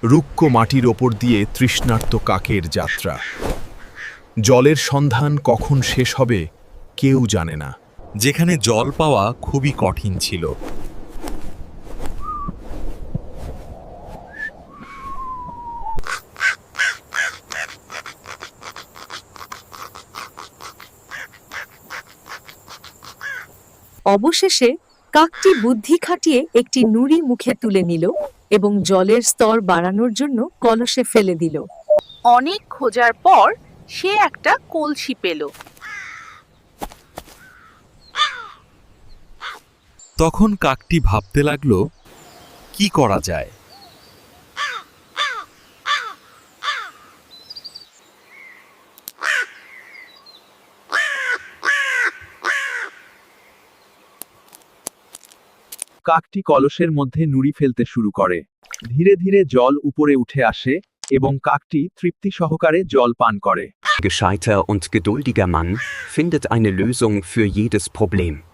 রুক্ষ মাটির ওপর দিয়ে তৃষ্ণার্ত কাকের যাত্রা। জলের সন্ধান কখন শেষ হবে কেউ জানে না। যেখানে জল পাওয়া খুবই কঠিন ছিল। অবশেষে কাকটি বুদ্ধি খাটিয়ে একটি নুড়ি মুখে তুলে নিল এবং জলের স্তর বাড়ানোর জন্য কলসে ফেলে দিল। অনেক খোঁজার পর সে একটা কলসি পেল। তখন কাকটি ভাবতে লাগলো, কি করা যায়। কাকটি কলসের মধ্যে নুড়ি ফেলতে শুরু করে। ধীরে ধীরে জল উপরে উঠে আসে এবং কাকটি তৃপ্তি সহকারে জল পান করে। Gescheiter und geduldiger Mann findet eine Lösung für jedes Problem.